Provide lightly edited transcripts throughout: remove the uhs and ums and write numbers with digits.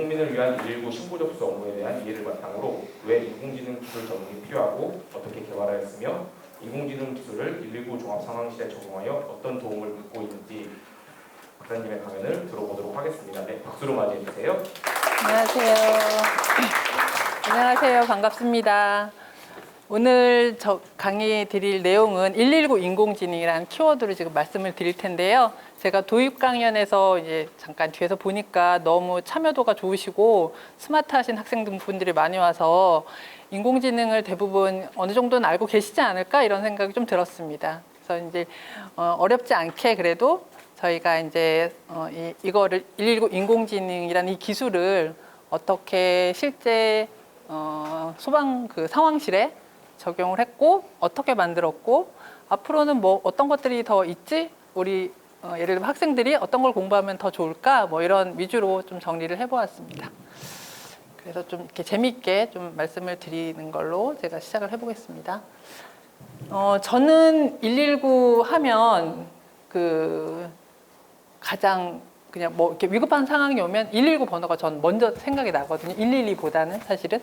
대국민을 위한 119 신고 접수 업무에 대한 이해를 바탕으로 왜 인공지능 기술 적용이 필요하고 어떻게 개발하였으며 인공지능 기술을 119 종합 상황실에 적용하여 어떤 도움을 받고 있는지 박사님의 강연을 들어보도록 하겠습니다. 네, 박수로 맞이해 주세요. 안녕하세요. 안녕하세요. 반갑습니다. 오늘 강의 드릴 내용은 119 인공지능이라는 키워드로 지금 말씀을 드릴 텐데요. 제가 도입 강연에서 이제 잠깐 뒤에서 보니까 너무 참여도가 좋으시고 스마트하신 학생분들이 많이 와서 인공지능을 대부분 어느 정도는 알고 계시지 않을까 이런 생각이 좀 들었습니다. 그래서 이제 어렵지 않게 그래도 저희가 이제 이거를 119 인공지능이라는 이 기술을 어떻게 실제 소방 상황실에 적용을 했고 어떻게 만들었고 앞으로는 뭐 어떤 것들이 더 있지 우리 예를 들면 학생들이 어떤 걸 공부하면 더 좋을까 뭐 이런 위주로 좀 정리를 해보았습니다. 그래서 좀 이렇게 재미있게 좀 말씀을 드리는 걸로 제가 시작을 해보겠습니다. 저는 119 하면 가장 그냥 뭐 이렇게 위급한 상황이 오면 119 번호가 전 먼저 생각이 나거든요. 112보다는 사실은.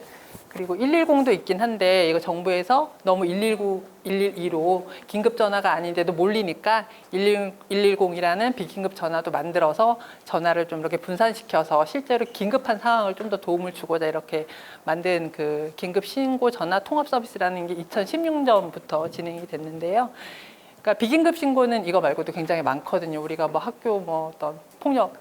그리고 110도 있긴 한데 이거 정부에서 너무 119, 112로 긴급 전화가 아닌데도 몰리니까 110이라는 비긴급 전화도 만들어서 전화를 좀 이렇게 분산시켜서 실제로 긴급한 상황을 좀 더 도움을 주고자 이렇게 만든 그 긴급 신고 전화 통합 서비스라는 게 2016년부터 진행이 됐는데요. 그러니까 비긴급 신고는 이거 말고도 굉장히 많거든요. 우리가 뭐 학교 뭐 어떤 폭력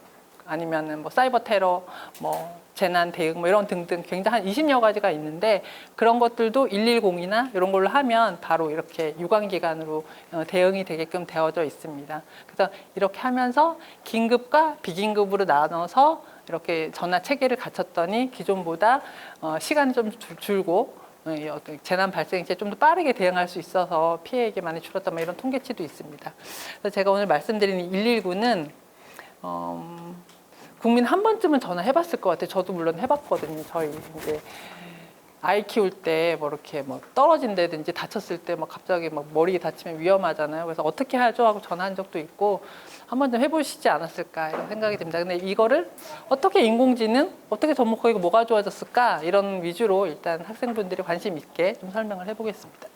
아니면은 뭐 사이버 테러 뭐 재난 대응 뭐 이런 등등 굉장히 한 20여 가지가 있는데 그런 것들도 110이나 이런 걸로 하면 바로 이렇게 유관기관으로 대응이 되게끔 되어져 있습니다. 그래서 이렇게 하면서 긴급과 비긴급으로 나눠서 이렇게 전화 체계를 갖췄더니 기존보다 시간이 좀 줄고 재난 발생 시에 좀 더 빠르게 대응할 수 있어서 피해액이 많이 줄었다 뭐 이런 통계치도 있습니다. 그래서 제가 오늘 말씀드리는 119는 국민 한 번쯤은 전화해봤을 것 같아요. 저도 물론 해봤거든요. 저희 이제 아이 키울 때 뭐 이렇게 뭐 떨어진다든지 다쳤을 때 뭐 갑자기 막 머리 다치면 위험하잖아요. 그래서 어떻게 하죠 하고 전화한 적도 있고 한 번 좀 해보시지 않았을까 이런 생각이 듭니다. 근데 이거를 어떻게 인공지능, 어떻게 접목하고 뭐가 좋아졌을까 이런 위주로 일단 학생분들이 관심 있게 좀 설명을 해보겠습니다.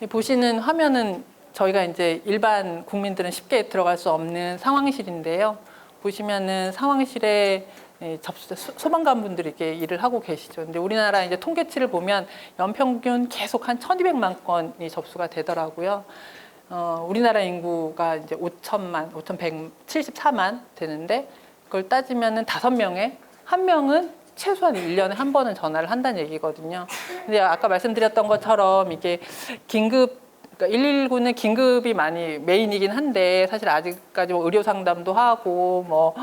보시는 화면은 저희가 이제 일반 국민들은 쉽게 들어갈 수 없는 상황실인데요. 보시면은 상황실에 소방관분들이 이렇게 일을 하고 계시죠. 근데 우리나라 이제 통계치를 보면 연평균 계속 한 1,200만 건이 접수가 되더라고요. 우리나라 인구가 이제 5,174만 되는데 그걸 따지면은 5명에 1명은 최소한 1년에 한 번은 전화를 한다는 얘기거든요. 근데 아까 말씀드렸던 것처럼 이게 그러니까 119는 긴급이 많이 메인이긴 한데 사실 아직까지 뭐 의료 상담도 하고 뭐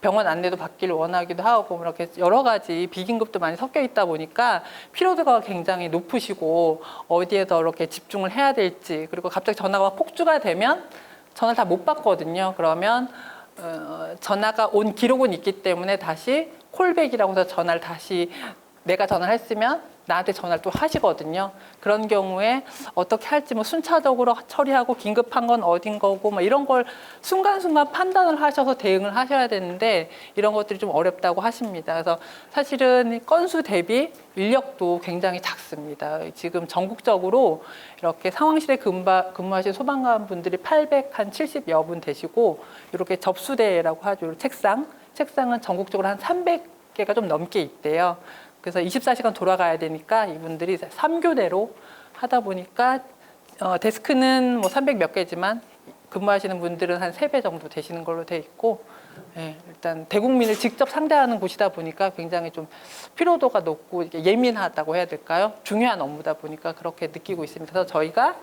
병원 안내도 받기를 원하기도 하고 이렇게 여러 가지 비긴급도 많이 섞여 있다 보니까 피로도가 굉장히 높으시고 어디에 더 이렇게 집중을 해야 될지 그리고 갑자기 전화가 폭주가 되면 전화를 다 못 받거든요. 그러면 전화가 온 기록은 있기 때문에 다시 콜백이라고 해서 전화를 다시 내가 전화를 했으면 나한테 전화를 또 하시거든요. 그런 경우에 어떻게 할지 뭐 순차적으로 처리하고 긴급한 건 어딘 거고 뭐 이런 걸 순간순간 판단을 하셔서 대응을 하셔야 되는데 이런 것들이 좀 어렵다고 하십니다. 그래서 사실은 건수 대비 인력도 굉장히 작습니다. 지금 전국적으로 이렇게 상황실에 근무하신 소방관 분들이 870여 분 되시고 이렇게 접수대라고 하죠. 책상은 전국적으로 한 300개가 좀 넘게 있대요. 그래서 24시간 돌아가야 되니까 이분들이 3교대로 하다 보니까 데스크는 뭐 300 몇 개지만 근무하시는 분들은 한 3배 정도 되시는 걸로 돼 있고 일단 대국민을 직접 상대하는 곳이다 보니까 굉장히 좀 피로도가 높고 예민하다고 해야 될까요? 중요한 업무다 보니까 그렇게 느끼고 있습니다. 그래서 저희가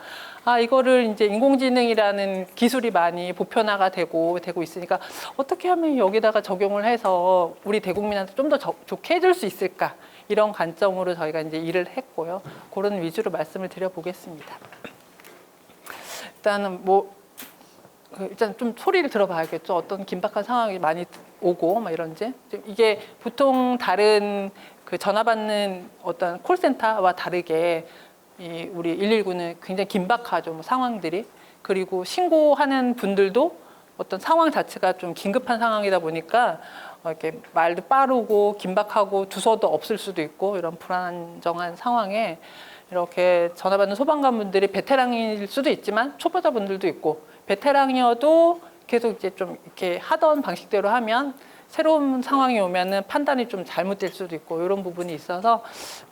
이거를 이제 인공지능이라는 기술이 많이 보편화가 되고 있으니까 어떻게 하면 여기다가 적용을 해서 우리 대국민한테 좀 더 좋게 해줄 수 있을까? 이런 관점으로 저희가 이제 일을 했고요. 그런 위주로 말씀을 드려보겠습니다. 일단은 일단 좀 소리를 들어봐야겠죠. 어떤 긴박한 상황이 많이 오고 막 이런지. 이게 보통 다른 그 전화 받는 어떤 콜센터와 다르게 우리 119는 굉장히 긴박하죠. 뭐 상황들이. 그리고 신고하는 분들도 어떤 상황 자체가 좀 긴급한 상황이다 보니까 이렇게 말도 빠르고 긴박하고 두서도 없을 수도 있고 이런 불안정한 상황에 이렇게 전화 받는 소방관분들이 베테랑일 수도 있지만 초보자분들도 있고 베테랑이어도 계속 이제 좀 이렇게 하던 방식대로 하면 새로운 상황이 오면은 판단이 좀 잘못될 수도 있고 이런 부분이 있어서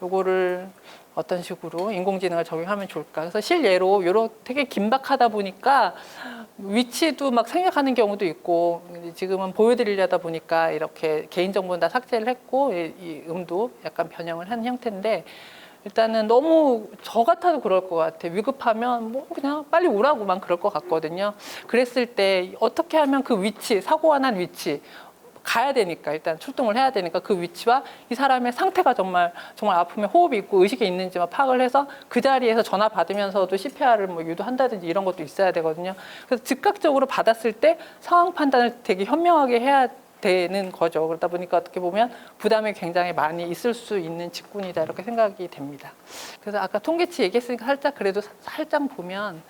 요거를 어떤 식으로 인공지능을 적용하면 좋을까. 그래서 실예로 요런 되게 긴박하다 보니까 위치도 막 생략하는 경우도 있고 지금은 보여드리려다 보니까 이렇게 개인정보는 다 삭제를 했고 이 음도 약간 변형을 한 형태인데 일단은 너무 저 같아도 그럴 것 같아. 위급하면 뭐 그냥 빨리 오라고만 그럴 것 같거든요. 그랬을 때 어떻게 하면 그 위치, 사고가 난 위치 가야 되니까 일단 출동을 해야 되니까 그 위치와 이 사람의 상태가 정말 아픔에 호흡이 있고 의식이 있는지만 파악을 해서 그 자리에서 전화 받으면서도 CPR을 뭐 유도한다든지 이런 것도 있어야 되거든요. 그래서 즉각적으로 받았을 때 상황 판단을 되게 현명하게 해야 되는 거죠. 그러다 보니까 어떻게 보면 부담이 굉장히 많이 있을 수 있는 직군이다 이렇게 생각이 됩니다. 그래서 아까 통계치 얘기했으니까 살짝 그래도 살짝 보면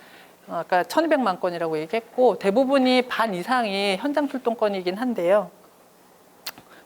아까 1200만 건이라고 얘기했고 대부분이 반 이상이 현장 출동건이긴 한데요.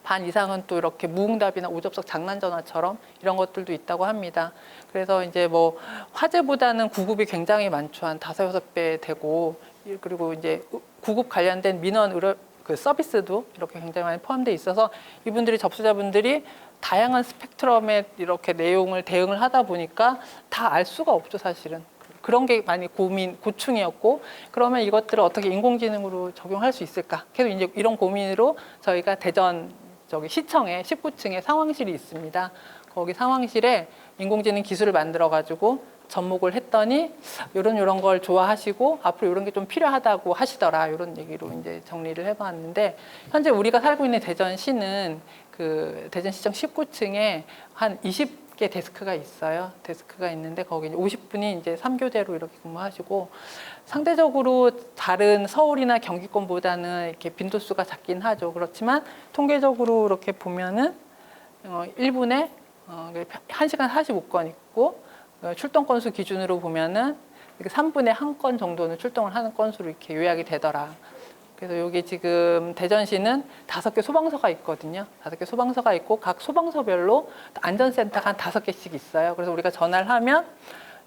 반 이상은 또 이렇게 무응답이나 오접속 장난 전화처럼 이런 것들도 있다고 합니다. 그래서 이제 뭐 화재보다는 구급이 굉장히 많죠. 한 5-6배 되고 그리고 이제 구급 관련된 민원 의료 그 서비스도 이렇게 굉장히 많이 포함되어 있어서 이분들이 접수자분들이 다양한 스펙트럼의 이렇게 내용을 대응을 하다 보니까 다 알 수가 없죠, 사실은. 그런 게 많이 고충이었고 그러면 이것들을 어떻게 인공지능으로 적용할 수 있을까? 계속 이제 이런 고민으로 저희가 대전 시청에 19층에 상황실이 있습니다. 거기 상황실에 인공지능 기술을 만들어 가지고 접목을 했더니 이런 걸 좋아하시고 앞으로 이런 게 좀 필요하다고 하시더라. 이런 얘기로 이제 정리를 해봤는데 현재 우리가 살고 있는 대전시는 그 대전시청 19층에 한 20개 데스크가 있어요. 데스크가 있는데 거기 50분이 이제 3교대로 이렇게 근무하시고 상대적으로 다른 서울이나 경기권보다는 이렇게 빈도수가 작긴 하죠. 그렇지만 통계적으로 이렇게 보면은 1분에 1시간 45건 있고 출동 건수 기준으로 보면은 3분의 1건 정도는 출동을 하는 건수로 이렇게 요약이 되더라. 그래서 여기 지금 대전시는 5개 소방서가 있거든요. 5개 소방서가 있고 각 소방서별로 안전센터가 한 5개씩 있어요. 그래서 우리가 전화를 하면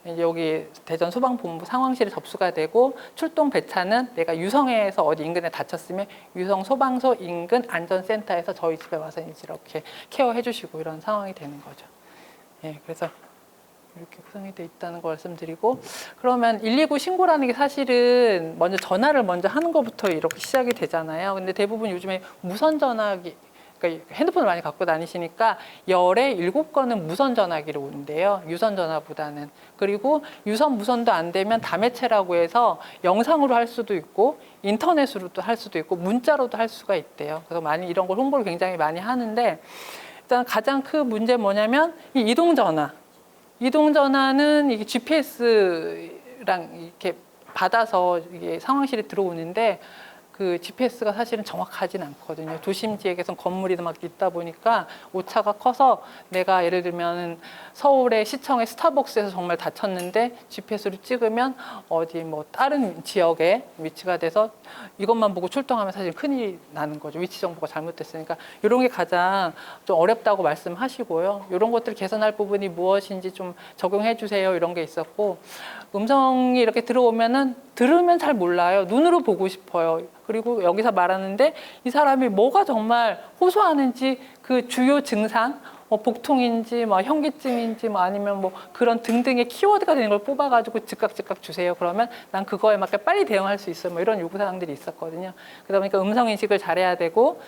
이제 여기 대전 소방본부 상황실에 접수가 되고 출동 배차는 내가 유성에서 어디 인근에 다쳤으면 유성 소방서 인근 안전센터에서 저희 집에 와서 이렇게 케어해 주시고 이런 상황이 되는 거죠. 예, 그래서 이렇게 구성이 돼 있다는 걸 말씀드리고 그러면 119 신고라는 게 사실은 먼저 전화를 먼저 하는 것부터 이렇게 시작이 되잖아요. 근데 대부분 요즘에 무선 전화기 그러니까 핸드폰을 많이 갖고 다니시니까 열에 7건은 무선 전화기로 오는데요. 유선 전화보다는. 그리고 유선 무선도 안 되면 다매체라고 해서 영상으로 할 수도 있고 인터넷으로도 할 수도 있고 문자로도 할 수가 있대요. 그래서 많이 이런 걸 홍보를 굉장히 많이 하는데 일단 가장 큰 문제 뭐냐면 이 이동 전화. 이동 전화는 이게 GPS랑 이렇게 받아서 이게 상황실에 들어오는데 그 GPS가 사실은 정확하진 않거든요. 도심 지역에선 건물이 막 있다 보니까 오차가 커서 내가 예를 들면 서울의 시청의 스타벅스에서 정말 다쳤는데 GPS로 찍으면 어디 뭐 다른 지역에 위치가 돼서 이것만 보고 출동하면 사실 큰일이 나는 거죠. 위치 정보가 잘못됐으니까. 이런 게 가장 좀 어렵다고 말씀하시고요. 이런 것들 개선할 부분이 무엇인지 좀 적용해 주세요. 이런 게 있었고 음성이 이렇게 들어오면은 들으면 잘 몰라요. 눈으로 보고 싶어요. 그리고 여기서 말하는데 이 사람이 뭐가 정말 호소하는지 그 주요 증상, 복통인지, 현기증인지, 아니면 그런 등등의 키워드가 되는 걸 뽑아가지고 즉각 주세요. 그러면 난 그거에 맞게 빨리 대응할 수 있어요. 이런 요구사항들이 있었거든요. 그러다 보니까 음성 인식을 잘해야 되고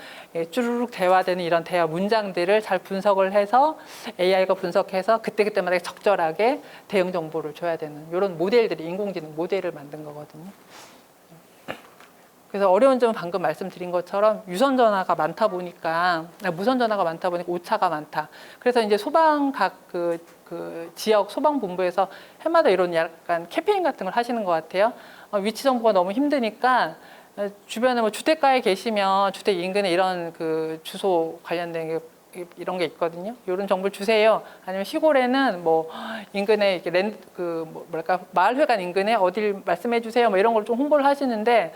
쭈루룩 대화되는 이런 대화 문장들을 잘 분석을 해서 AI가 분석해서 그때그때마다 적절하게 대응 정보를 줘야 되는 이런 모델들이 인공지능 모델을 만든 거거든요. 그래서 어려운 점은 방금 말씀드린 것처럼 유선 전화가 많다 보니까 무선 전화가 많다 보니까 오차가 많다. 그래서 이제 소방 각 그 지역 소방본부에서 해마다 이런 약간 캠페인 같은 걸 하시는 것 같아요. 위치 정보가 너무 힘드니까 주변에 주택가에 계시면 주택 인근에 이런 그 주소 관련된 이런 게 있거든요. 이런 정보를 주세요. 아니면 시골에는 인근에 이렇게 마을회관 인근에 어딜 말씀해 주세요. 이런 걸 좀 홍보를 하시는데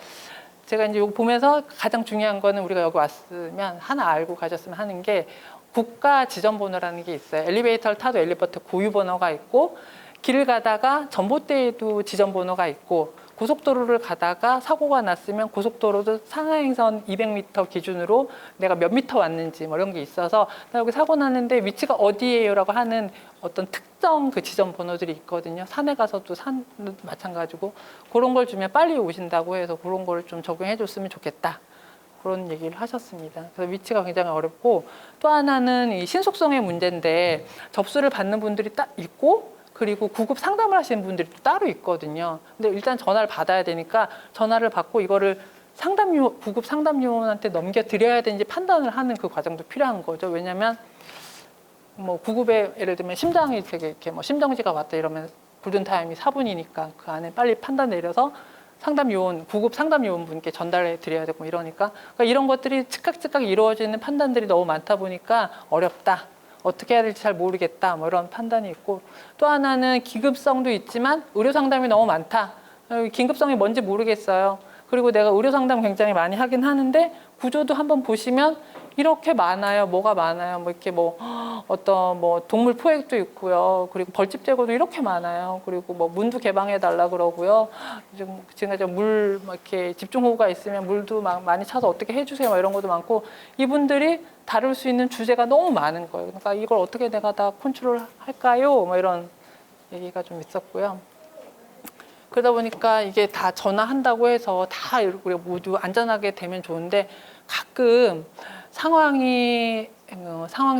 제가 이제 이거 보면서 가장 중요한 거는 우리가 여기 왔으면 하나 알고 가셨으면 하는 게 국가 지점번호라는 게 있어요. 엘리베이터를 타도 엘리베이터 고유번호가 있고 길을 가다가 전봇대에도 지점번호가 있고 고속도로를 가다가 사고가 났으면 고속도로도 상하행선 200m 기준으로 내가 몇 미터 왔는지 뭐 이런 게 있어서 나 여기 사고 났는데 위치가 어디예요라고 하는 어떤 특정 그 지점 번호들이 있거든요. 산에 가서도 산도 마찬가지고 그런 걸 주면 빨리 오신다고 해서 그런 걸 좀 적용해 줬으면 좋겠다. 그런 얘기를 하셨습니다. 그래서 위치가 굉장히 어렵고 또 하나는 이 신속성의 문제인데 접수를 받는 분들이 딱 있고 그리고 구급 상담을 하시는 분들이 또 따로 있거든요. 근데 일단 전화를 받아야 되니까 전화를 받고 이거를 구급 상담 요원한테 넘겨드려야 되는지 판단을 하는 그 과정도 필요한 거죠. 왜냐하면 뭐 구급에 예를 들면 심장이 되게 이렇게 뭐 심정지가 왔다 이러면 골든타임이 4분이니까 그 안에 빨리 판단 내려서 구급 상담 요원 분께 전달해 드려야 되고 이러니까 그러니까 이런 것들이 즉각 이루어지는 판단들이 너무 많다 보니까 어렵다. 어떻게 해야 될지 잘 모르겠다. 뭐 이런 판단이 있고 또 하나는 기급성도 있지만 의료 상담이 너무 많다. 긴급성이 뭔지 모르겠어요. 그리고 내가 의료 상담 굉장히 많이 하긴 하는데 구조도 한번 보시면 이렇게 많아요. 뭐가 많아요. 뭐 이렇게 뭐 어떤 뭐 동물 포획도 있고요. 그리고 벌집 제거도 이렇게 많아요. 그리고 뭐 문도 개방해 달라 그러고요. 지금 물 이렇게 집중호우가 있으면 물도 막 많이 차서 어떻게 해주세요. 뭐 이런 것도 많고 이분들이 다룰 수 있는 주제가 너무 많은 거예요. 그러니까 이걸 어떻게 내가 다 컨트롤 할까요? 뭐 이런 얘기가 좀 있었고요. 그러다 보니까 이게 다 전화한다고 해서 다 우리가 모두 안전하게 되면 좋은데 가끔 상황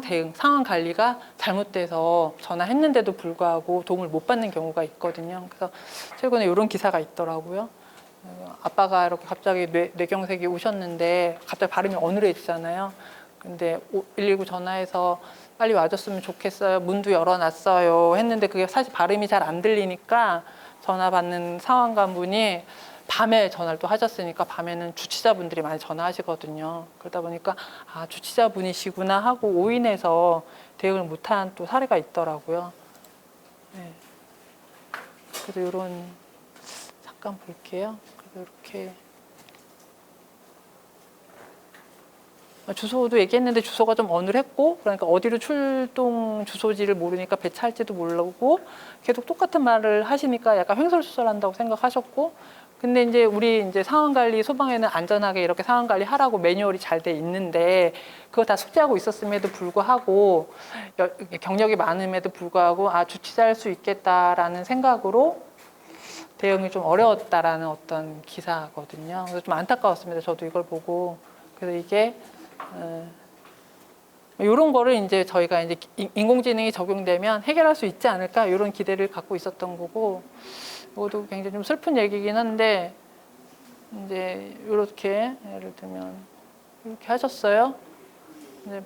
대응, 상황 관리가 잘못돼서 전화했는데도 불구하고 도움을 못 받는 경우가 있거든요. 그래서 최근에 이런 기사가 있더라고요. 아빠가 이렇게 갑자기 뇌경색이 오셨는데 갑자기 발음이 어눌해지잖아요. 근데 119 전화해서 빨리 와줬으면 좋겠어요. 문도 열어놨어요. 했는데 그게 사실 발음이 잘 안 들리니까 전화 받는 상황관분이 밤에 전화를 또 하셨으니까 밤에는 주치자분들이 많이 전화하시거든요. 그러다 보니까 아 주치자분이시구나 하고 오인해서 대응을 못한 또 사례가 있더라고요. 네. 그래서 이런 잠깐 볼게요. 그래서 이렇게 주소도 얘기했는데 주소가 좀 어눌했고 그러니까 어디로 출동 주소지를 모르니까 배차할지도 모르고 계속 똑같은 말을 하시니까 약간 횡설수설한다고 생각하셨고 근데 이제 우리 이제 상황관리 소방에는 안전하게 이렇게 상황관리 하라고 매뉴얼이 잘 돼 있는데 그거 다 숙지하고 있었음에도 불구하고 경력이 많음에도 불구하고 아 주치자일 수 있겠다라는 생각으로 대응이 좀 어려웠다라는 어떤 기사거든요. 그래서 좀 안타까웠습니다. 저도 이걸 보고 그래서 이게 이런 거를 이제 저희가 이제 인공지능이 적용되면 해결할 수 있지 않을까 이런 기대를 갖고 있었던 거고 이것도 굉장히 좀 슬픈 얘기긴 한데 이제 이렇게 예를 들면 이렇게 하셨어요. 이제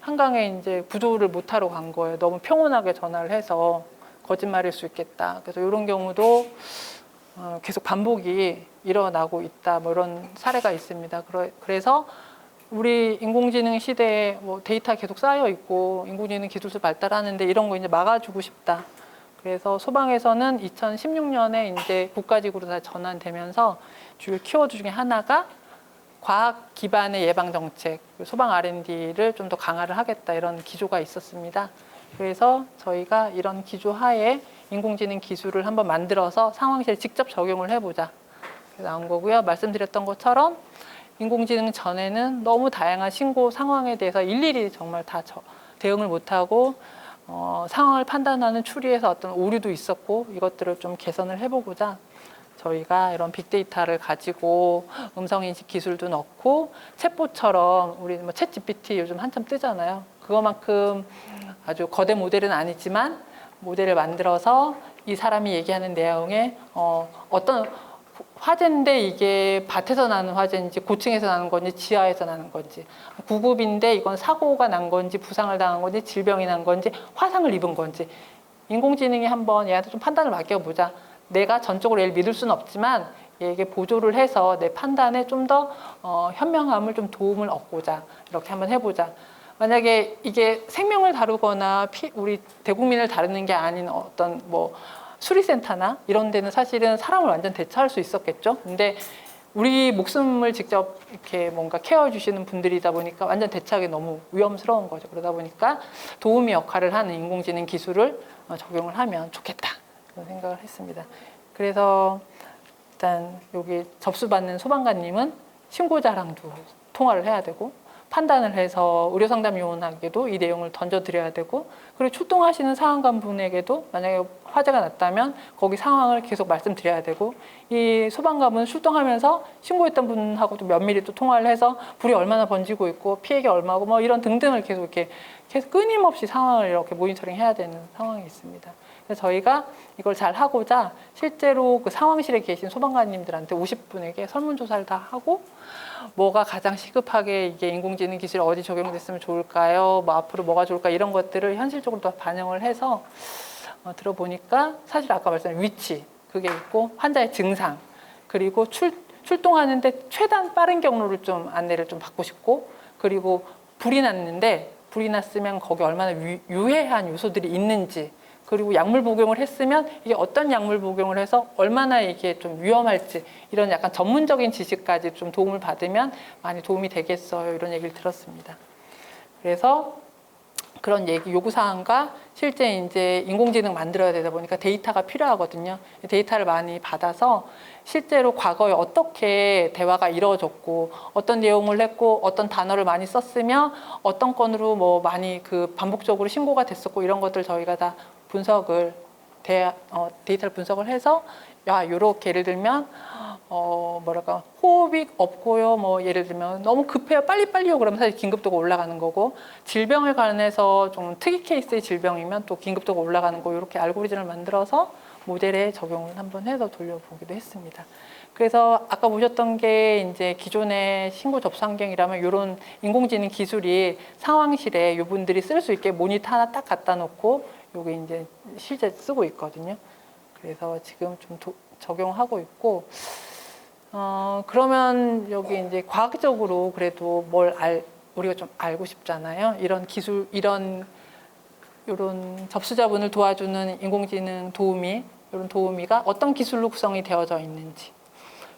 한강에 이제 구조를 못하러 간 거예요. 너무 평온하게 전화를 해서 거짓말일 수 있겠다. 그래서 이런 경우도 계속 반복이 일어나고 있다. 뭐 이런 사례가 있습니다. 그래서 우리 인공지능 시대에 뭐 데이터 계속 쌓여 있고 인공지능 기술도 발달하는데 이런 거 이제 막아주고 싶다. 그래서 소방에서는 2016년에 이제 국가지구로 다 전환되면서 주요 키워드 중에 하나가 과학 기반의 예방 정책, 소방 R&D를 좀 더 강화를 하겠다 이런 기조가 있었습니다. 그래서 저희가 이런 기조 하에 인공지능 기술을 한번 만들어서 상황실에 직접 적용을 해보자. 그래서 나온 거고요. 말씀드렸던 것처럼 인공지능 전에는 너무 다양한 신고 상황에 대해서 일일이 정말 다 대응을 못하고 상황을 판단하는 추리에서 어떤 오류도 있었고 이것들을 좀 개선을 해보고자 저희가 이런 빅데이터를 가지고 음성인식 기술도 넣고 챗봇처럼 우리 뭐 챗 GPT 요즘 한참 뜨잖아요. 그거만큼 아주 거대 모델은 아니지만 모델을 만들어서 이 사람이 얘기하는 내용에 어떤 화재인데 이게 밭에서 나는 화재인지 고층에서 나는 건지 지하에서 나는 건지 구급인데 이건 사고가 난 건지 부상을 당한 건지 질병이 난 건지 화상을 입은 건지 인공지능이 한번 얘한테 좀 판단을 맡겨보자. 내가 전적으로 얘를 믿을 수는 없지만 얘에게 보조를 해서 내 판단에 좀 더 현명함을 좀 도움을 얻고자 이렇게 한번 해보자. 만약에 이게 생명을 다루거나 우리 대국민을 다루는 게 아닌 어떤 뭐 수리센터나 이런 데는 사실은 사람을 완전 대체할 수 있었겠죠. 근데 우리 목숨을 직접 이렇게 뭔가 케어해 주시는 분들이다 보니까 완전 대처하기 너무 위험스러운 거죠. 그러다 보니까 도우미 역할을 하는 인공지능 기술을 적용을 하면 좋겠다 그런 생각을 했습니다. 그래서 일단 여기 접수받는 소방관님은 신고자랑도 통화를 해야 되고 판단을 해서 의료상담요원에게도 이 내용을 던져드려야 되고 그리고 출동하시는 상황관분에게도 만약에 화재가 났다면 거기 상황을 계속 말씀드려야 되고 이 소방관은 출동하면서 신고했던 분하고도 면밀히 또 통화를 해서 불이 얼마나 번지고 있고 피해가 얼마고 뭐 이런 등등을 계속 끊임없이 상황을 이렇게 모니터링 해야 되는 상황이 있습니다. 그래서 저희가 이걸 잘 하고자 실제로 그 상황실에 계신 소방관님들한테 50분에게 설문조사를 다 하고 뭐가 가장 시급하게 이게 인공지능 기술이 어디 적용됐으면 좋을까요? 뭐 앞으로 뭐가 좋을까? 이런 것들을 현실적으로 다 반영을 해서 들어보니까 사실 아까 말씀드린 위치 그게 있고 환자의 증상 그리고 출동하는데 최대한 빠른 경로를 좀 안내를 좀 받고 싶고 그리고 불이 났으면 거기 얼마나 유해한 요소들이 있는지 그리고 약물 복용을 했으면 이게 어떤 약물 복용을 해서 얼마나 이게 좀 위험할지 이런 약간 전문적인 지식까지 좀 도움을 받으면 많이 도움이 되겠어요. 이런 얘기를 들었습니다. 그래서 그런 얘기 요구사항과 실제 이제 인공지능 만들어야 되다 보니까 데이터가 필요하거든요. 데이터를 많이 받아서 실제로 과거에 어떻게 대화가 이루어졌고 어떤 내용을 했고 어떤 단어를 많이 썼으며 어떤 건으로 뭐 많이 그 반복적으로 신고가 됐었고 이런 것들 저희가 다 분석을 데이터를 분석을 해서 요렇게 예를 들면 호흡이 없고요. 뭐 예를 들면 너무 급해요. 빨리빨리요. 그러면 사실 긴급도가 올라가는 거고 질병에 관해서 좀 특이 케이스의 질병이면 또 긴급도가 올라가는 거 이렇게 알고리즘을 만들어서 모델에 적용을 한번 해서 돌려보기도 했습니다. 그래서 아까 보셨던 게 이제 기존의 신고 접수 환경이라면 이런 인공지능 기술이 상황실에 이분들이 쓸 수 있게 모니터 하나 딱 갖다 놓고 요게 이제 실제 쓰고 있거든요. 그래서 지금 좀 적용하고 있고, 그러면 여기 이제 과학적으로 그래도 우리가 좀 알고 싶잖아요. 이런 기술, 이런 접수자분을 도와주는 인공지능 이런 도우미가 어떤 기술로 구성이 되어져 있는지.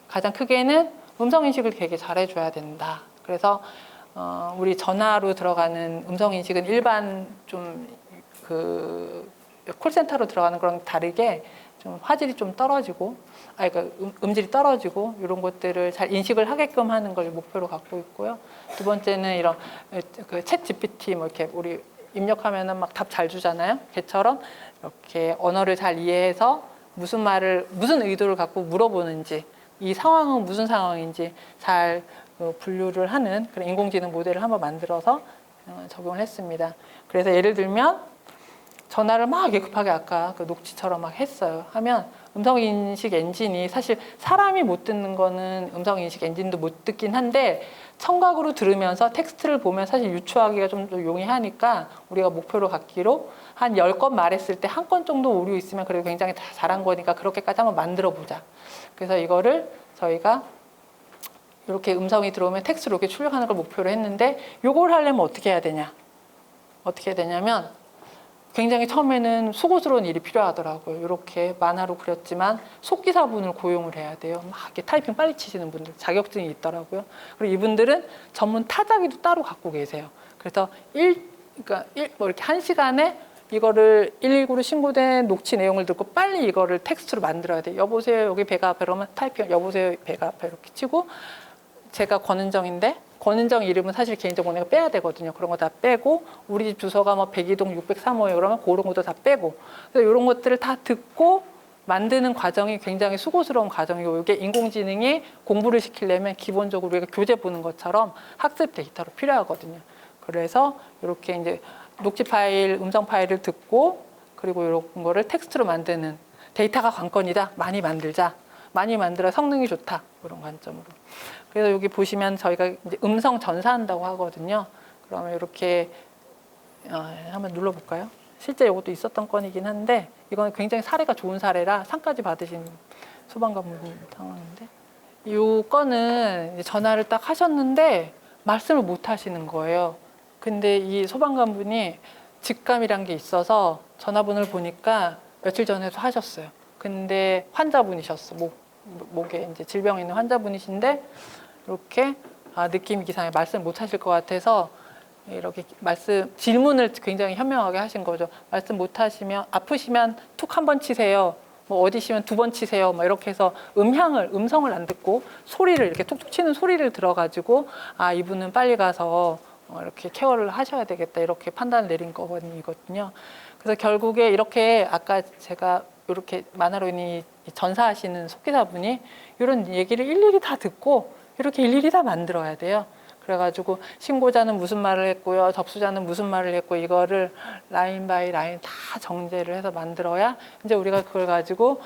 가장 크게는 음성인식을 되게 잘해줘야 된다. 그래서 우리 전화로 들어가는 음성인식은 일반 콜센터로 들어가는 거랑 다르게 좀 화질이 좀 떨어지고, 그러니까 음질이 떨어지고 이런 것들을 잘 인식을 하게끔 하는 걸 목표로 갖고 있고요. 두 번째는 이런 챗 GPT 뭐 이렇게 우리 입력하면은 막 답 잘 주잖아요. 걔처럼 이렇게 언어를 잘 이해해서 무슨 의도를 갖고 물어보는지, 이 상황은 무슨 상황인지 잘 분류를 하는 그런 인공지능 모델을 한번 만들어서 적용을 했습니다. 그래서 예를 들면 전화를 막 급하게 아까 그 녹취처럼 막 했어요. 하면 음성인식 엔진이 사실 사람이 못 듣는 거는 음성인식 엔진도 못 듣긴 한데 청각으로 들으면서 텍스트를 보면 사실 유추하기가 좀 더 용이하니까 우리가 목표로 갖기로 한 10건 말했을 때 한 건 정도 오류 있으면 그래도 굉장히 다 잘한 거니까 그렇게까지 한번 만들어 보자. 그래서 이거를 저희가 이렇게 음성이 들어오면 텍스트로 이렇게 출력하는 걸 목표로 했는데 이걸 하려면 어떻게 해야 되냐? 어떻게 해야 되냐면 굉장히 처음에는 수고스러운 일이 필요하더라고요. 이렇게 만화로 그렸지만 속기사분을 고용을 해야 돼요. 막 이렇게 타이핑 빨리 치시는 분들 자격증이 있더라고요. 그리고 이분들은 전문 타자기도 따로 갖고 계세요. 그래서 뭐 이렇게 1시간에 이거를 119로 신고된 녹취 내용을 듣고 빨리 이거를 텍스트로 만들어야 돼요. 여보세요, 여기 배가 앞에 그러면 타이핑 여보세요, 배가 앞에 이렇게 치고 제가 권은정인데 권은정 이름은 사실 개인정보 내가 빼야 되거든요. 그런 거 다 빼고 우리 집 주소가 뭐 102동 603호예요. 그러면 그런 것도 다 빼고 그래서 이런 것들을 다 듣고 만드는 과정이 굉장히 수고스러운 과정이고 이게 인공지능이 공부를 시키려면 기본적으로 우리가 교재 보는 것처럼 학습 데이터로 필요하거든요. 그래서 이렇게 이제 녹취 파일, 음성 파일을 듣고 그리고 이런 거를 텍스트로 만드는 데이터가 관건이다. 많이 만들자. 많이 만들어 성능이 좋다. 그런 관점으로. 그래서 여기 보시면 저희가 이제 음성 전사한다고 하거든요. 그러면 이렇게 한번 눌러볼까요? 실제 이것도 있었던 건이긴 한데 이건 굉장히 사례가 좋은 사례라 상까지 받으신 소방관분 상황인데 이 건은 이제 전화를 딱 하셨는데 말씀을 못 하시는 거예요. 근데 이 소방관분이 직감이란 게 있어서 전화번호를 보니까 며칠 전에도 하셨어요. 근데 환자분이셨어. 목에 이제 질병이 있는 환자분이신데 이렇게 느낌이 이상해 말씀 못 하실 것 같아서 이렇게 질문을 굉장히 현명하게 하신 거죠. 말씀 못 하시면 아프시면 툭 한 번 치세요. 뭐 어디시면 2번 치세요. 뭐 이렇게 해서 음성을 안 듣고 소리를 이렇게 툭툭 치는 소리를 들어가지고 이분은 빨리 가서 이렇게 케어를 하셔야 되겠다 이렇게 판단을 내린 거거든요. 그래서 결국에 이렇게 아까 제가 이렇게 만화로니 전사하시는 속기사분이 이런 얘기를 일일이 다 듣고 이렇게 일일이 다 만들어야 돼요. 그래가지고 신고자는 무슨 말을 했고요, 접수자는 무슨 말을 했고 이거를 라인 바이 라인 다 정제를 해서 만들어야 이제 우리가 그걸 가지고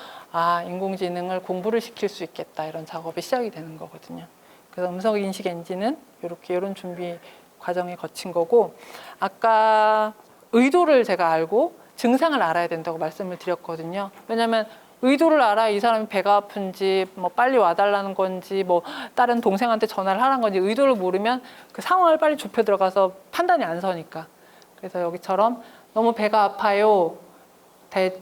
인공지능을 공부를 시킬 수 있겠다 이런 작업이 시작이 되는 거거든요. 그래서 음성인식 엔진은 이런 준비 과정이 거친 거고 아까 의도를 제가 알고 증상을 알아야 된다고 말씀을 드렸거든요. 왜냐하면 의도를 알아야 이 사람이 배가 아픈지 뭐 빨리 와달라는 건지 뭐 다른 동생한테 전화를 하라는 건지 의도를 모르면 그 상황을 빨리 좁혀 들어가서 판단이 안 서니까. 그래서 여기처럼 너무 배가 아파요.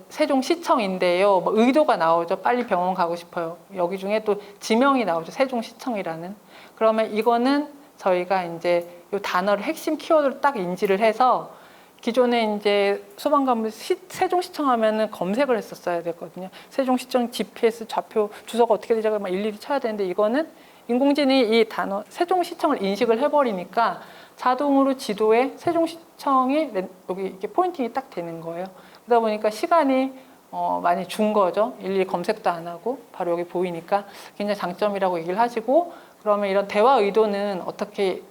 세종시청인데요. 뭐 의도가 나오죠. 빨리 병원 가고 싶어요. 여기 중에 또 지명이 나오죠. 세종시청이라는. 그러면 이거는 저희가 이제 이 단어를 핵심 키워드로 딱 인지를 해서 기존에 이제 소방관분 세종시청 하면은 검색을 했었어야 됐거든요. 세종시청 GPS 좌표 주소가 어떻게 되지 막 일일이 쳐야 되는데 이거는 인공지능이 이 단어 세종시청을 인식을 해버리니까 자동으로 지도에 세종시청이 여기 이렇게 포인팅이 딱 되는 거예요. 그러다 보니까 시간이 많이 준 거죠. 일일이 검색도 안 하고 바로 여기 보이니까 굉장히 장점이라고 얘기를 하시고 그러면 이런 대화 의도는 어떻게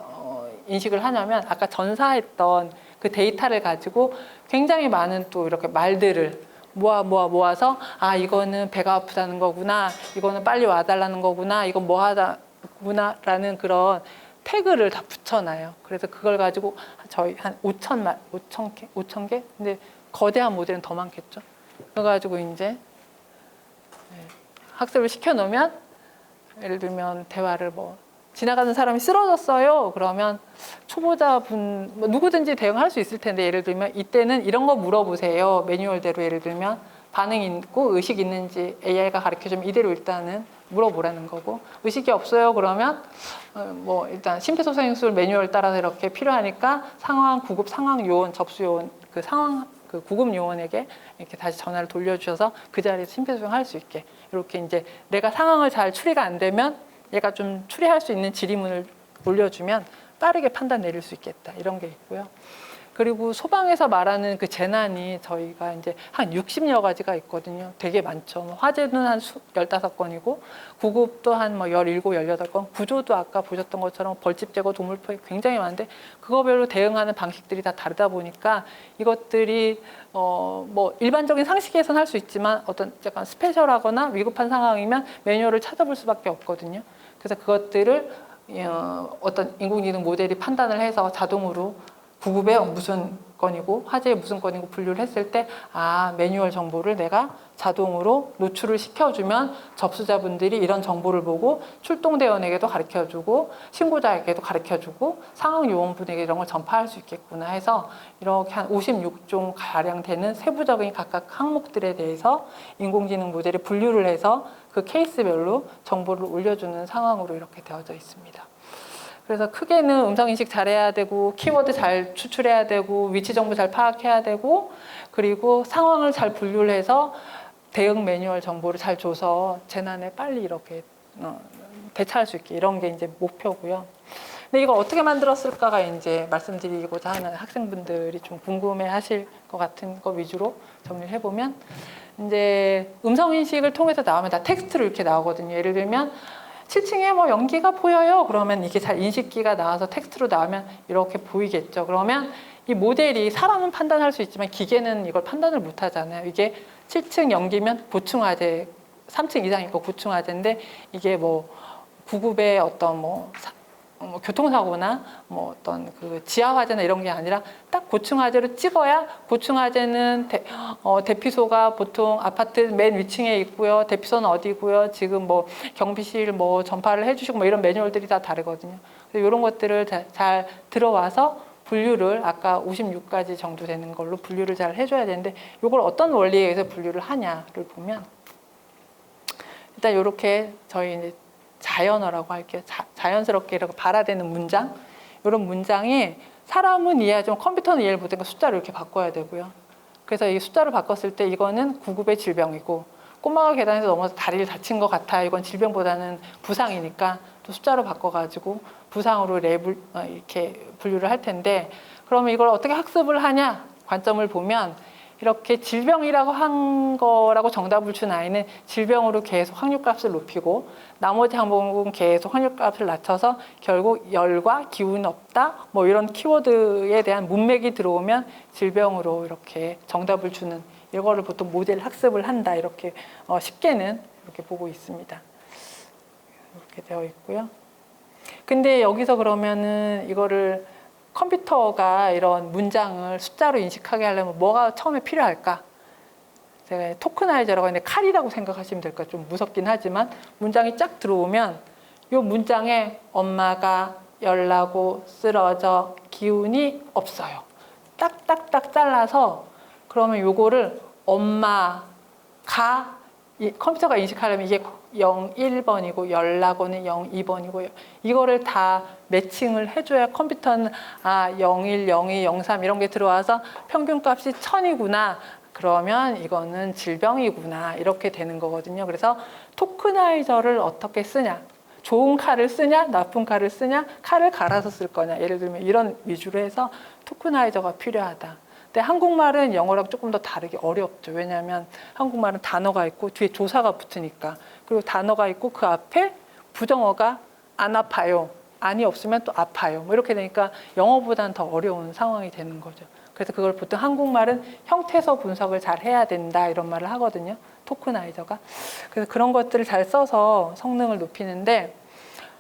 인식을 하냐면 아까 전사했던 그 데이터를 가지고 굉장히 많은 또 이렇게 말들을 모아서 이거는 배가 아프다는 거구나, 이거는 빨리 와달라는 거구나, 이건 뭐 하다구나 라는 그런 태그를 다 붙여놔요. 그래서 그걸 가지고 저희 한 5천 개? 근데 거대한 모델은 더 많겠죠. 그래가지고 이제 학습을 시켜놓으면 예를 들면 대화를 지나가는 사람이 쓰러졌어요. 그러면 초보자분 누구든지 대응할 수 있을 텐데 예를 들면 이때는 이런 거 물어보세요. 매뉴얼대로 예를 들면 반응 있고 의식 있는지 AI가 가르쳐주면 이대로 일단은 물어보라는 거고 의식이 없어요. 그러면 일단 심폐소생술 매뉴얼 따라서 이렇게 필요하니까 구급 상황 요원, 접수 요원 그 구급 요원에게 이렇게 다시 전화를 돌려주셔서 그 자리에서 심폐소생 할 수 있게 이렇게 이제 내가 상황을 잘 추리가 안 되면 얘가 좀 추리할 수 있는 질의문을 올려주면 빠르게 판단 내릴 수 있겠다 이런 게 있고요. 그리고 소방에서 말하는 그 재난이 저희가 이제 한 60여 가지가 있거든요. 되게 많죠. 화재는 한 15건이고 구급도 한 17, 18건, 구조도 아까 보셨던 것처럼 벌집 제거, 동물 포획 굉장히 많은데 그거별로 대응하는 방식들이 다 다르다 보니까 이것들이 일반적인 상식에서는 할 수 있지만 어떤 약간 스페셜하거나 위급한 상황이면 매뉴얼을 찾아볼 수밖에 없거든요. 그래서 그것들을 어떤 인공지능 모델이 판단을 해서 자동으로 구급에 무슨 건이고 화재에 무슨 건이고 분류를 했을 때 매뉴얼 정보를 내가 자동으로 노출을 시켜주면 접수자분들이 이런 정보를 보고 출동대원에게도 가르쳐주고 신고자에게도 가르쳐주고 상황 요원분에게 이런 걸 전파할 수 있겠구나 해서 이렇게 한 56종 가량 되는 세부적인 각각 항목들에 대해서 인공지능 모델이 분류를 해서 그 케이스별로 정보를 올려주는 상황으로 이렇게 되어져 있습니다. 그래서 크게는 음성인식 잘해야 되고 키워드 잘 추출해야 되고 위치 정보 잘 파악해야 되고 그리고 상황을 잘 분류를 해서 대응 매뉴얼 정보를 잘 줘서 재난에 빨리 이렇게 대처할 수 있게 이런 게 이제 목표고요. 근데 이걸 어떻게 만들었을까가 이제 말씀드리고자 하는 학생분들이 좀 궁금해하실 것 같은 거 위주로 정리를 해보면 이제 음성인식을 통해서 나오면 다 텍스트로 이렇게 나오거든요. 예를 들면 7층에 연기가 보여요. 그러면 이게 잘 인식기가 나와서 텍스트로 나오면 이렇게 보이겠죠. 그러면 이 모델이 사람은 판단할 수 있지만 기계는 이걸 판단을 못 하잖아요. 이게 7층 연기면 고층화재, 3층 이상이고 고층화재인데 이게 구급의 어떤 교통사고나 어떤 그 지하화재나 이런 게 아니라 딱 고층화재로 찍어야 고층화재는 대피소가 보통 아파트 맨 위층에 있고요. 대피소는 어디고요. 지금 경비실 전파를 해주시고 이런 매뉴얼들이 다 다르거든요. 그래서 이런 것들을 잘 들어와서 분류를 아까 56가지 정도 되는 걸로 분류를 잘 해줘야 되는데 이걸 어떤 원리에 의해서 분류를 하냐를 보면 일단 이렇게 저희 이제 자연어라고 할게요. 자연스럽게 이렇게 발화되는 문장. 이런 문장이 사람은 이해하지만 컴퓨터는 이해를 못하니까 숫자를 이렇게 바꿔야 되고요. 그래서 이 숫자를 바꿨을 때 이거는 구급의 질병이고 꼬마가 계단에서 넘어서 다리를 다친 것 같아요. 이건 질병보다는 부상이니까 또 숫자로 바꿔가지고 부상으로 이렇게 분류를 할 텐데 그러면 이걸 어떻게 학습을 하냐 관점을 보면 이렇게 질병이라고 한 거라고 정답을 준 아이는 질병으로 계속 확률값을 높이고 나머지 항목은 계속 확률값을 낮춰서 결국 열과 기운 없다 뭐 이런 키워드에 대한 문맥이 들어오면 질병으로 이렇게 정답을 주는 이거를 보통 모델 학습을 한다 이렇게 쉽게는 이렇게 보고 있습니다. 이렇게 되어 있고요. 근데 여기서 그러면은 이거를 컴퓨터가 이런 문장을 숫자로 인식하게 하려면 뭐가 처음에 필요할까? 제가 토크나이저라고 하는데 칼이라고 생각하시면 될 거예요. 좀 무섭긴 하지만 문장이 쫙 들어오면 이 문장에 엄마가 열나고 쓰러져 기운이 없어요. 딱딱딱 잘라서 그러면 요거를 엄마가 컴퓨터가 인식하려면 이게 0, 1번이고 열나고는 0, 2번이고 이거를 다 매칭을 해줘야 컴퓨터는 01, 02, 03 이런 게 들어와서 평균값이 1000이구나. 그러면 이거는 질병이구나. 이렇게 되는 거거든요. 그래서 토크나이저를 어떻게 쓰냐. 좋은 칼을 쓰냐, 나쁜 칼을 쓰냐, 칼을 갈아서 쓸 거냐. 예를 들면 이런 위주로 해서 토크나이저가 필요하다. 근데 한국말은 영어랑 조금 더 다르게 어렵죠. 왜냐하면 한국말은 단어가 있고 뒤에 조사가 붙으니까. 그리고 단어가 있고 그 앞에 부정어가 안 아파요. 안이 없으면 또 아파요. 뭐 이렇게 되니까 영어보다는 더 어려운 상황이 되는 거죠. 그래서 그걸 보통 한국말은 형태서 분석을 잘 해야 된다 이런 말을 하거든요. 토크나이저가. 그래서 그런 것들을 잘 써서 성능을 높이는데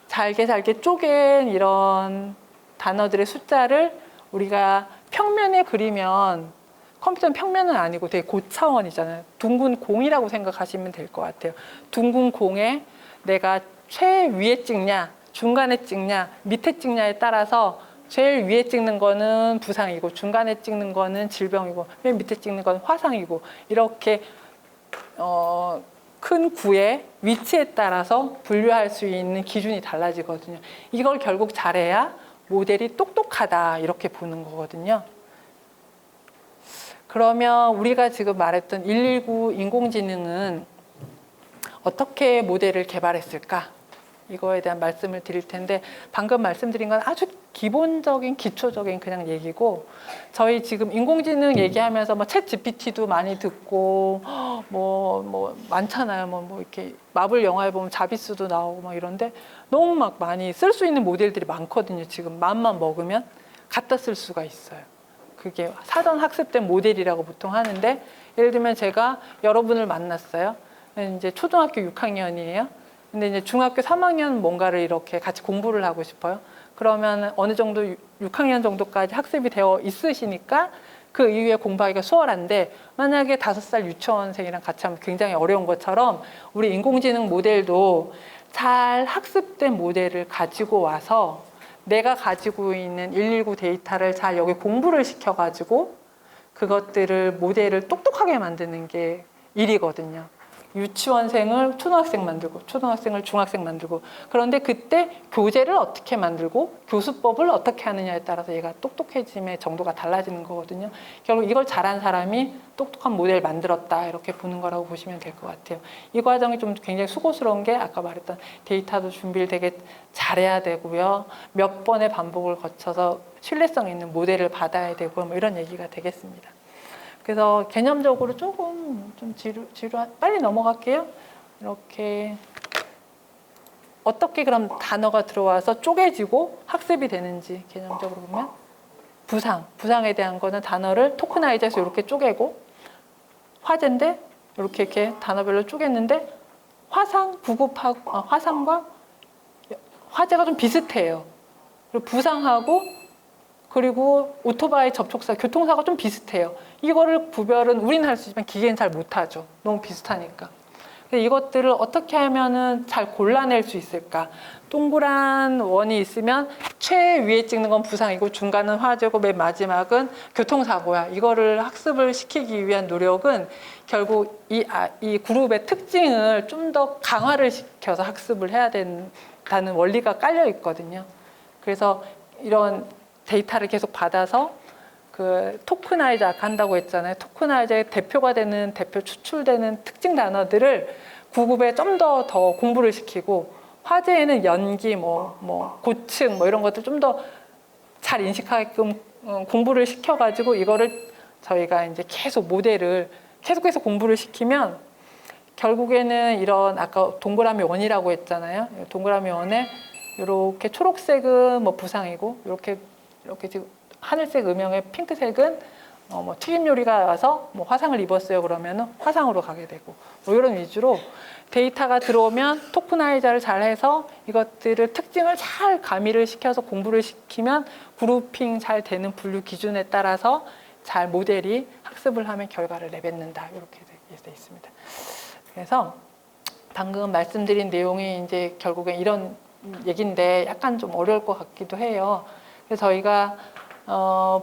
잘게 쪼갠 이런 단어들의 숫자를 우리가 평면에 그리면 컴퓨터는 평면은 아니고 되게 고차원이잖아요. 둥근 공이라고 생각하시면 될 것 같아요. 둥근 공에 내가 최위에 찍냐, 중간에 찍냐, 밑에 찍냐에 따라서 제일 위에 찍는 거는 부상이고 중간에 찍는 거는 질병이고 맨 밑에 찍는 거는 화상이고 이렇게 큰 구의 위치에 따라서 분류할 수 있는 기준이 달라지거든요. 이걸 결국 잘해야 모델이 똑똑하다 이렇게 보는 거거든요. 그러면 우리가 지금 말했던 119 인공지능은 어떻게 모델을 개발했을까? 이거에 대한 말씀을 드릴 텐데 방금 말씀드린 건 아주 기본적인 기초적인 그냥 얘기고 저희 지금 인공지능 얘기하면서 뭐 챗 GPT도 많이 듣고 뭐 많잖아요. 뭐 이렇게 마블 영화에 보면 자비스도 나오고 막 이런데 너무 막 많이 쓸 수 있는 모델들이 많거든요. 지금 마음만 먹으면 갖다 쓸 수가 있어요. 그게 사전 학습된 모델이라고 보통 하는데 예를 들면 제가 여러분을 만났어요. 이제 초등학교 6학년이에요. 근데 이제 중학교 3학년 뭔가를 이렇게 같이 공부를 하고 싶어요. 그러면 어느 정도 6학년 정도까지 학습이 되어 있으시니까 그 이후에 공부하기가 수월한데 만약에 5살 유치원생이랑 같이 하면 굉장히 어려운 것처럼 우리 인공지능 모델도 잘 학습된 모델을 가지고 와서 내가 가지고 있는 119 데이터를 잘 여기 공부를 시켜가지고 그것들을 모델을 똑똑하게 만드는 게 일이거든요. 유치원생을 초등학생 만들고 초등학생을 중학생 만들고 그런데 그때 교재를 어떻게 만들고 교수법을 어떻게 하느냐에 따라서 얘가 똑똑해짐의 정도가 달라지는 거거든요. 결국 이걸 잘한 사람이 똑똑한 모델 만들었다 이렇게 보는 거라고 보시면 될 것 같아요. 이 과정이 좀 굉장히 수고스러운 게 아까 말했던 데이터도 준비를 되게 잘해야 되고요. 몇 번의 반복을 거쳐서 신뢰성 있는 모델을 받아야 되고 뭐 이런 얘기가 되겠습니다. 그래서 개념적으로 조금 좀 빨리 넘어갈게요. 이렇게 어떻게 그럼 단어가 들어와서 쪼개지고 학습이 되는지 개념적으로 보면 부상에 대한 거는 단어를 토크나이저해서 이렇게 쪼개고 화재인데 이렇게 단어별로 쪼갰는데 화상과 화재가 좀 비슷해요. 그리고 부상하고 그리고 오토바이 접촉사, 교통사가 좀 비슷해요. 이거를 구별은 우리는 할 수 있지만 기계는 잘 못하죠. 너무 비슷하니까. 그래서 이것들을 어떻게 하면은 잘 골라낼 수 있을까? 동그란 원이 있으면 최위에 찍는 건 부상이고 중간은 화재고 맨 마지막은 교통사고야. 이거를 학습을 시키기 위한 노력은 결국 이 그룹의 특징을 좀 더 강화를 시켜서 학습을 해야 된다는 원리가 깔려 있거든요. 그래서 이런 데이터를 계속 받아서 그 토크나이즈 아까 한다고 했잖아요. 토크나이즈의 대표가 되는 대표 추출되는 특징 단어들을 구급에 좀 더 공부를 시키고 화재에는 연기, 고층 이런 것들 좀 더 잘 인식하게끔 공부를 시켜가지고 이거를 저희가 이제 계속 모델을 계속해서 공부를 시키면 결국에는 이런 아까 동그라미 원이라고 했잖아요. 동그라미 원에 이렇게 초록색은 부상이고 이렇게 지금 하늘색 음영의 핑크색은 튀김 요리가 와서 화상을 입었어요. 그러면 화상으로 가게 되고 이런 위주로 데이터가 들어오면 토크나이저를 잘 해서 이것들을 특징을 잘 가미를 시켜서 공부를 시키면 그룹핑 잘 되는 분류 기준에 따라서 잘 모델이 학습을 하면 결과를 내뱉는다. 이렇게 되어 있습니다. 그래서 방금 말씀드린 내용이 이제 결국엔 이런 얘기인데 약간 좀 어려울 것 같기도 해요. 그래서 저희가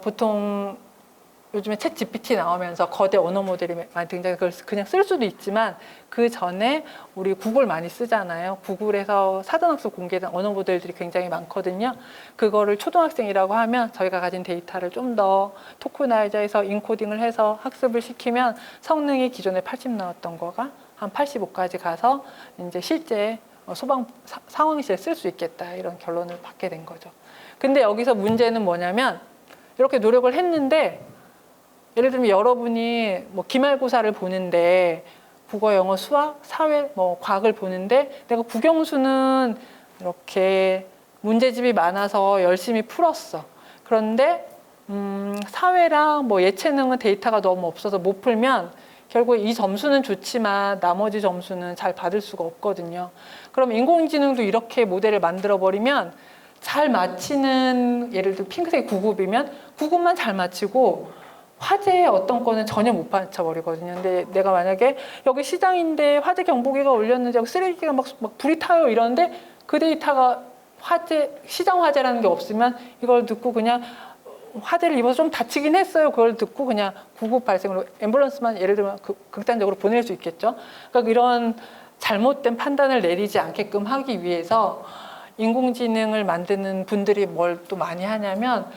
보통 요즘에 챗 GPT 나오면서 거대 언어 모델이 많이 등장해서 그걸 그냥 쓸 수도 있지만 그 전에 우리 구글 많이 쓰잖아요. 구글에서 사전학습 공개된 언어 모델들이 굉장히 많거든요. 그거를 초등학생이라고 하면 저희가 가진 데이터를 좀 더 토크나이저해서 인코딩을 해서 학습을 시키면 성능이 기존에 80 나왔던 거가 한 85까지 가서 이제 실제 소방 상황실에 쓸 수 있겠다 이런 결론을 받게 된 거죠. 근데 여기서 문제는 뭐냐면 이렇게 노력을 했는데 예를 들면 여러분이 기말고사를 보는데 국어, 영어, 수학, 사회, 과학을 보는데 내가 국영수는 이렇게 문제집이 많아서 열심히 풀었어. 그런데 사회랑 예체능은 데이터가 너무 없어서 못 풀면 결국 이 점수는 좋지만 나머지 점수는 잘 받을 수가 없거든요. 그럼 인공지능도 이렇게 모델을 만들어 버리면 잘 맞히는 예를 들어 핑크색 9급이면 9급만 잘 맞히고 화재의 어떤 거는 전혀 못 맞춰버리거든요. 근데 내가 만약에 여기 시장인데 화재 경보기가 울렸는데 여기 쓰레기가 막 불이 타요 이러는데 그 데이터가 시장 화재라는 게 없으면 이걸 듣고 그냥 화재를 입어서 좀 다치긴 했어요. 그걸 듣고 그냥 구급 발생으로 앰뷸런스만 예를 들면 극단적으로 보낼 수 있겠죠. 그러니까 이런 잘못된 판단을 내리지 않게끔 하기 위해서 인공지능을 만드는 분들이 뭘 또 많이 하냐면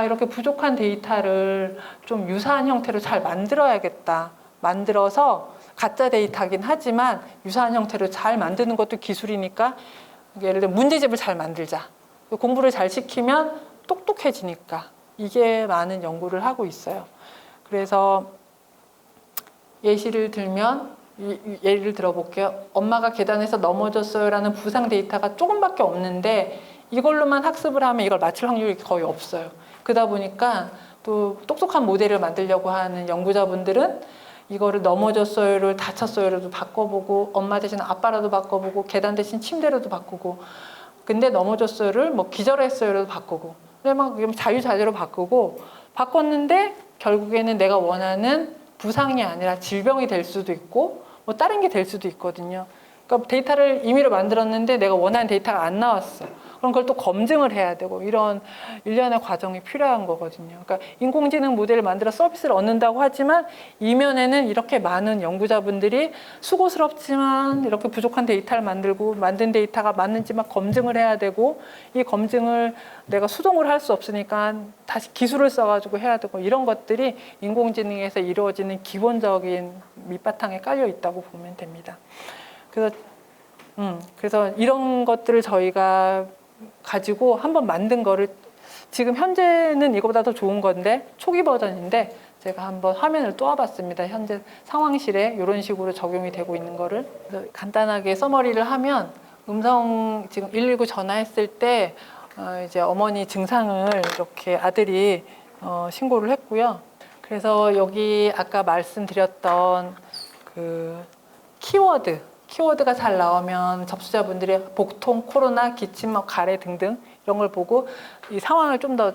이렇게 부족한 데이터를 좀 유사한 형태로 잘 만들어야겠다. 만들어서 가짜 데이터긴 하지만 유사한 형태로 잘 만드는 것도 기술이니까 예를 들어 문제집을 잘 만들자. 공부를 잘 시키면 똑똑해지니까 이게 많은 연구를 하고 있어요. 그래서 예시를 들면 예를 들어볼게요. 엄마가 계단에서 넘어졌어요라는 부상 데이터가 조금밖에 없는데 이걸로만 학습을 하면 이걸 맞출 확률이 거의 없어요. 그러다 보니까 또 똑똑한 모델을 만들려고 하는 연구자분들은 이거를 넘어졌어요를 다쳤어요로도 바꿔보고 엄마 대신 아빠라도 바꿔보고 계단 대신 침대로도 바꾸고 근데 넘어졌어요를 기절했어요로도 바꾸고 근데 막 자유자재로 바꿨는데 결국에는 내가 원하는 부상이 아니라 질병이 될 수도 있고 다른 게 될 수도 있거든요. 그러니까 데이터를 임의로 만들었는데 내가 원하는 데이터가 안 나왔어. 그럼 그걸 또 검증을 해야 되고 이런 일련의 과정이 필요한 거거든요. 그러니까 인공지능 모델을 만들어 서비스를 얻는다고 하지만 이면에는 이렇게 많은 연구자분들이 수고스럽지만 이렇게 부족한 데이터를 만든 데이터가 맞는지 막 검증을 해야 되고 이 검증을 내가 수동으로 할 수 없으니까 다시 기술을 써가지고 해야 되고 이런 것들이 인공지능에서 이루어지는 기본적인 밑바탕에 깔려 있다고 보면 됩니다. 그래서 이런 것들을 저희가 가지고 한번 만든 거를 지금 현재는 이거보다 더 좋은 건데 초기 버전인데 제가 한번 화면을 띄워봤습니다. 현재 상황실에 이런 식으로 적용이 되고 있는 거를 그래서 간단하게 서머리를 하면 음성 지금 119 전화했을 때 이제 어머니 증상을 이렇게 아들이 신고를 했고요. 그래서 여기 아까 말씀드렸던 그 키워드가 잘 나오면 접수자분들이 복통, 코로나, 기침, 가래 등등 이런 걸 보고 이 상황을 좀 더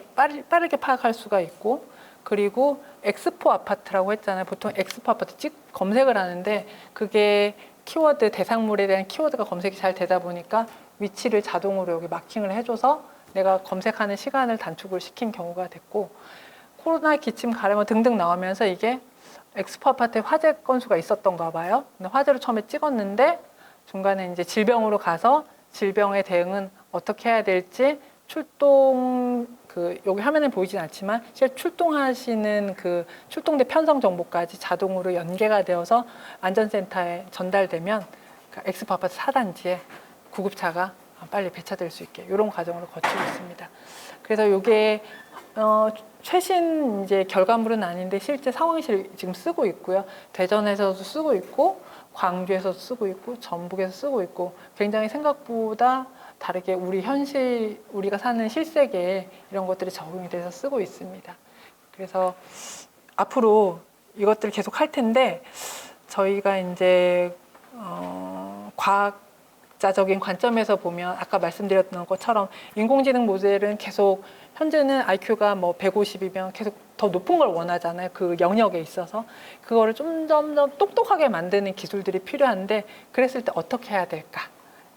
빠르게 파악할 수가 있고 그리고 엑스포 아파트라고 했잖아요. 보통 엑스포 아파트 검색을 하는데 그게 키워드 대상물에 대한 키워드가 검색이 잘 되다 보니까 위치를 자동으로 여기 마킹을 해줘서 내가 검색하는 시간을 단축을 시킨 경우가 됐고, 코로나 기침 가려면 등등 나오면서 이게 엑스포 아파트에 화재 건수가 있었던가 봐요. 근데 화재로 처음에 찍었는데 중간에 이제 질병으로 가서 질병의 대응은 어떻게 해야 될지 출동 여기 화면에 보이진 않지만 실제 출동하시는 그 출동대 편성 정보까지 자동으로 연계가 되어서 안전센터에 전달되면 엑스포 아파트 4단지에 구급차가 빨리 배차될 수 있게 이런 과정으로 거치고 있습니다. 그래서 이게 최신 이제 결과물은 아닌데 실제 상황실 지금 쓰고 있고요. 대전에서도 쓰고 있고 광주에서도 쓰고 있고 전북에서 쓰고 있고 굉장히 생각보다 다르게 우리가 사는 실세계에 이런 것들이 적용이 돼서 쓰고 있습니다. 그래서 앞으로 이것들을 계속 할 텐데 저희가 이제 과학자적인 관점에서 보면 아까 말씀드렸던 것처럼 인공지능 모델은 계속 현재는 IQ가 뭐 150이면 계속 더 높은 걸 원하잖아요. 그 영역에 있어서 그거를 좀 점점 똑똑하게 만드는 기술들이 필요한데 그랬을 때 어떻게 해야 될까?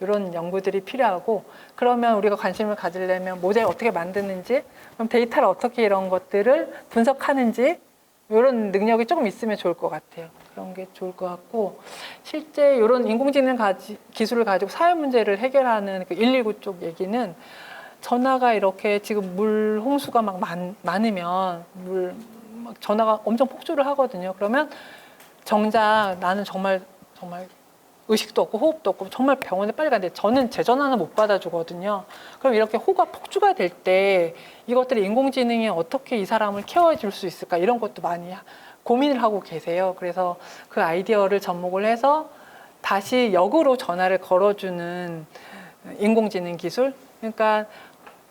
이런 연구들이 필요하고, 그러면 우리가 관심을 가지려면 모델 어떻게 만드는지, 그럼 데이터를 어떻게 이런 것들을 분석하는지 이런 능력이 조금 있으면 좋을 것 같아요. 그런 게 좋을 것 같고, 실제 이런 인공지능 기술을 가지고 사회 문제를 해결하는 그 119 쪽 얘기는 전화가 이렇게 지금 물 홍수가 막 많으면 막 전화가 엄청 폭주를 하거든요. 그러면 정작 나는 정말 의식도 없고 호흡도 없고 정말 병원에 빨리 가는데 저는 제 전화는 못 받아주거든요. 그럼 이렇게 호가 폭주가 될 때 이것들이 인공지능이 어떻게 이 사람을 케어해 줄 수 있을까 이런 것도 많이 고민을 하고 계세요. 그래서 그 아이디어를 접목을 해서 다시 역으로 전화를 걸어주는 인공지능 기술. 그러니까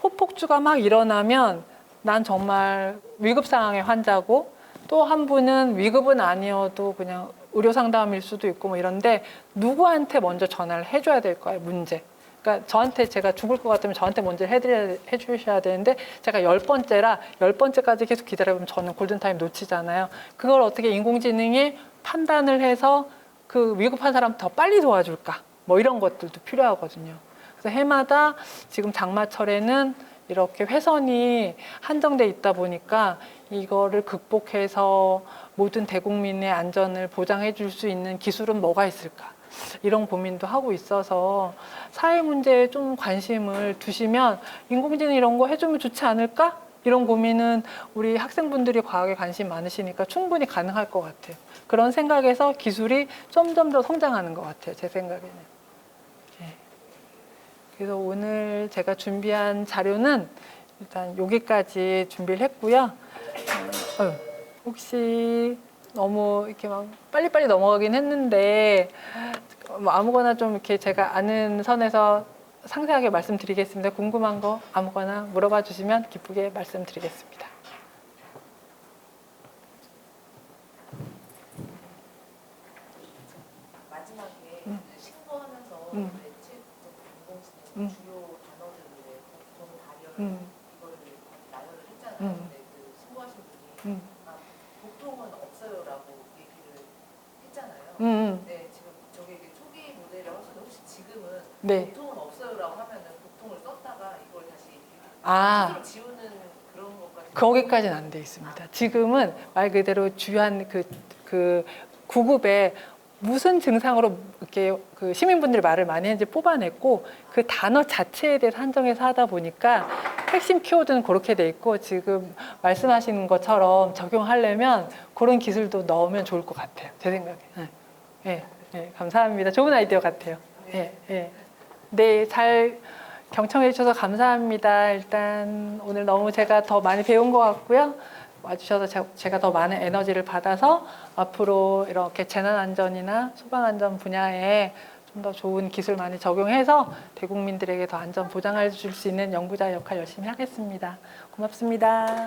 호폭주가 막 일어나면 난 정말 위급 상황의 환자고 또 한 분은 위급은 아니어도 그냥 의료 상담일 수도 있고 뭐 이런데 누구한테 먼저 전화를 해줘야 될까요? 문제. 그러니까 저한테 제가 죽을 것 같으면 저한테 먼저 해주셔야 되는데 제가 10번째라 10번째까지 계속 기다려보면 저는 골든타임 놓치잖아요. 그걸 어떻게 인공지능이 판단을 해서 그 위급한 사람 더 빨리 도와줄까? 뭐 이런 것들도 필요하거든요. 그래서 해마다 지금 장마철에는 이렇게 회선이 한정돼 있다 보니까 이거를 극복해서 모든 대국민의 안전을 보장해 줄 수 있는 기술은 뭐가 있을까? 이런 고민도 하고 있어서 사회 문제에 좀 관심을 두시면 인공지능 이런 거 해주면 좋지 않을까? 이런 고민은 우리 학생분들이 과학에 관심 많으시니까 충분히 가능할 것 같아요. 그런 생각에서 기술이 점점 더 성장하는 것 같아요. 제 생각에는. 그래서 오늘 제가 준비한 자료는 일단 여기까지 준비를 했고요. 혹시 너무 이렇게 막 빨리빨리 넘어가긴 했는데 뭐 아무거나 좀 이렇게 제가 아는 선에서 상세하게 말씀드리겠습니다. 궁금한 거 아무거나 물어봐 주시면 기쁘게 말씀드리겠습니다. 마지막에 신고하면서 주요 단어들을 보통 다리얼 이거를 나열을 했잖아요. 근데 그 신고하신 분이 보통은 없어요라고 얘기를 했잖아요. 네, 지금 저게 초기 모델을 하시는데 혹시 지금은 네. 보통은 없어요라고 하면은 보통을 썼다가 이걸 다시 스스로 지우는 그런 것까지 거기까지는 안 돼 있습니다. 지금은 말 그대로 주요한 그 구급에 무슨 증상으로 이렇게 그 시민분들이 말을 많이 했는지 뽑아냈고 그 단어 자체에 대해서 한정해서 하다 보니까 핵심 키워드는 그렇게 돼 있고 지금 말씀하시는 것처럼 적용하려면 그런 기술도 넣으면 좋을 것 같아요. 제 생각에. 네, 감사합니다. 좋은 아이디어 같아요. 네, 잘 경청해 주셔서 감사합니다. 일단 오늘 너무 제가 더 많이 배운 것 같고요. 와주셔서 제가 더 많은 에너지를 받아서 앞으로 이렇게 재난안전이나 소방안전 분야에 좀 더 좋은 기술 많이 적용해서 대국민들에게 더 안전 보장해 줄 수 있는 연구자 역할 열심히 하겠습니다. 고맙습니다.